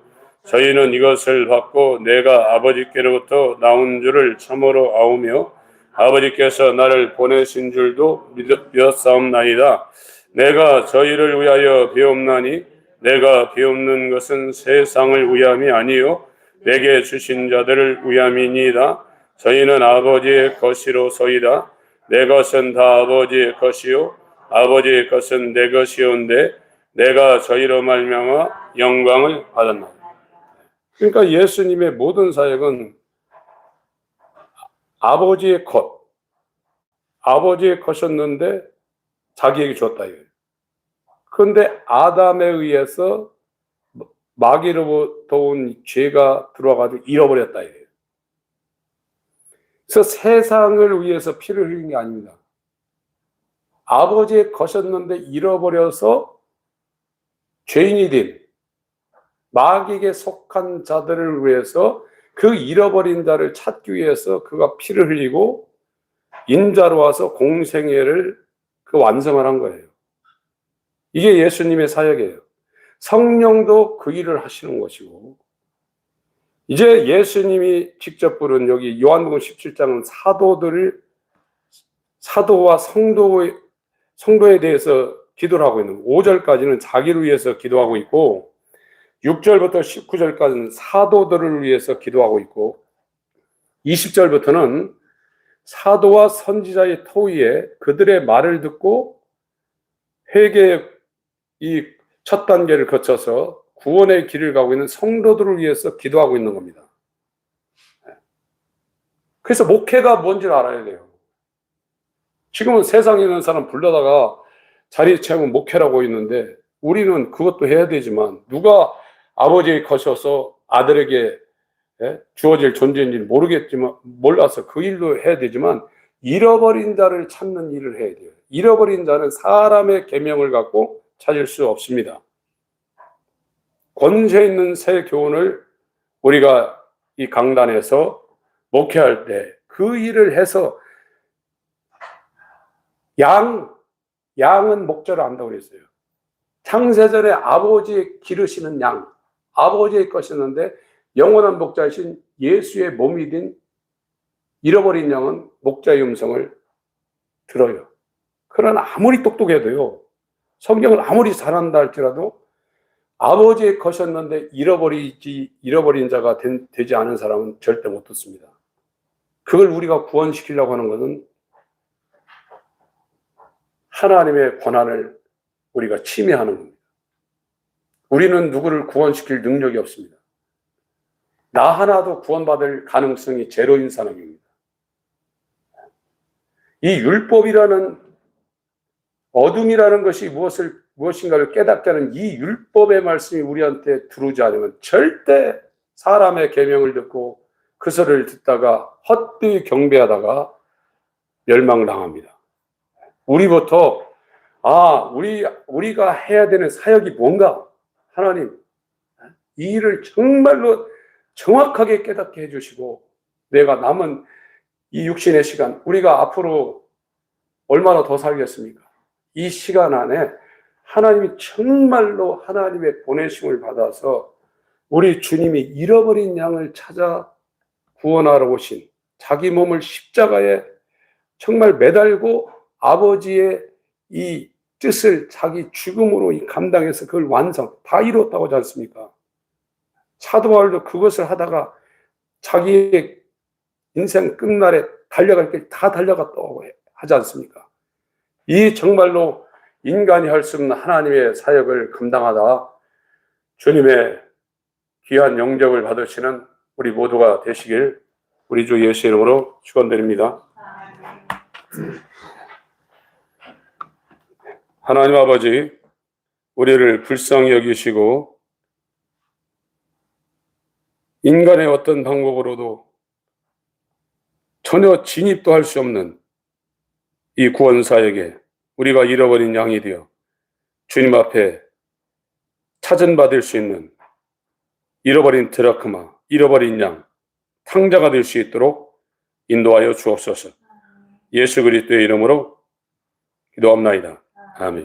저희는 이것을 받고 내가 아버지께로부터 나온 줄을 참으로 아오며 아버지께서 나를 보내신 줄도 믿었사옵나이다. 내가 저희를 위하여 배옵나니 내가 배옵는 것은 세상을 위함이 아니요 내게 주신 자들을 위함이니이다. 저희는 아버지의 것이로소이다. 내 것은 다 아버지의 것이요 아버지의 것은 내 것이온데 내가 저희로 말미암아 영광을 받았나이다. 그러니까 예수님의 모든 사역은 아버지의 것이었는데 자기에게 줬다 이거예요. 그런데 아담에 의해서 마귀로부터 온 죄가 들어와가지고 잃어버렸다 이거예요. 그래서 세상을 위해서 피를 흘린 게 아닙니다. 아버지의 것이었는데 잃어버려서 죄인이 된 마귀에게 속한 자들을 위해서 그 잃어버린 자를 찾기 위해서 그가 피를 흘리고 인자로 와서 공생애를 완성을 한 거예요. 이게 예수님의 사역이에요. 성령도 그 일을 하시는 것이고, 이제 예수님이 직접 부른 여기 요한복음 17장은 사도와 성도에 대해서 기도를 하고 있는 거예요. 5절까지는 자기를 위해서 기도하고 있고 6절부터 19절까지는 사도들을 위해서 기도하고 있고 20절부터는 사도와 선지자의 토의에 그들의 말을 듣고 회개의 이 첫 단계를 거쳐서 구원의 길을 가고 있는 성도들을 위해서 기도하고 있는 겁니다. 그래서 목회가 뭔지를 알아야 돼요. 지금은 세상에 있는 사람 불러다가 자리 채우면 목회라고 있는데 우리는 그것도 해야 되지만 누가 아버지의 것이어서 아들에게 주어질 존재인지 몰라서 그 일도 해야 되지만 잃어버린 자를 찾는 일을 해야 돼요. 잃어버린 자는 사람의 계명을 갖고 찾을 수 없습니다. 권세 있는 새 교훈을 우리가 이 강단에서 목회할 때 그 일을 해서 양은 목자를 안다고 그랬어요. 창세전에 아버지 기르시는 양, 아버지의 것이었는데 영원한 목자이신 예수의 몸이 된 잃어버린 양은 목자의 음성을 들어요. 그러나 아무리 똑똑해도요, 성경을 아무리 잘한다 할지라도 아버지의 것이었는데 잃어버린 자가 되지 않은 사람은 절대 못 듣습니다. 그걸 우리가 구원시키려고 하는 것은 하나님의 권한을 우리가 침해하는 겁니다. 우리는 누구를 구원시킬 능력이 없습니다. 나 하나도 구원받을 가능성이 제로인 사람입니다. 이 율법이라는 어둠이라는 것이 무엇인가를 깨닫게 하는 이 율법의 말씀이 우리한테 들어오지 않으면 절대 사람의 계명을 듣고 그 소리를 듣다가 헛되이 경배하다가 멸망당합니다. 우리부터 우리가 해야 되는 사역이 뭔가, 하나님 이 일을 정말로 정확하게 깨닫게 해주시고, 내가 남은 이 육신의 시간, 우리가 앞으로 얼마나 더 살겠습니까? 이 시간 안에 하나님이 정말로 하나님의 보내심을 받아서 우리 주님이 잃어버린 양을 찾아 구원하러 오신, 자기 몸을 십자가에 정말 매달고 아버지의 이 뜻을 자기 죽음으로 감당해서 그걸 다 이뤘다고 하지 않습니까? 사도 바울도 그것을 하다가 자기의 인생 끝날에 달려갈 길 다 달려갔다고 하지 않습니까? 이 정말로 인간이 할 수 없는 하나님의 사역을 감당하다 주님의 귀한 영접을 받으시는 우리 모두가 되시길 우리 주 예수의 이름으로 축원드립니다. 하나님 아버지, 우리를 불쌍히 여기시고 인간의 어떤 방법으로도 전혀 진입도 할 수 없는 이 구원사에게 우리가 잃어버린 양이 되어 주님 앞에 찾은받을 수 있는 잃어버린 드라크마, 잃어버린 양, 탕자가 될 수 있도록 인도하여 주옵소서. 예수 그리스도의 이름으로 기도합나이다. 아멘.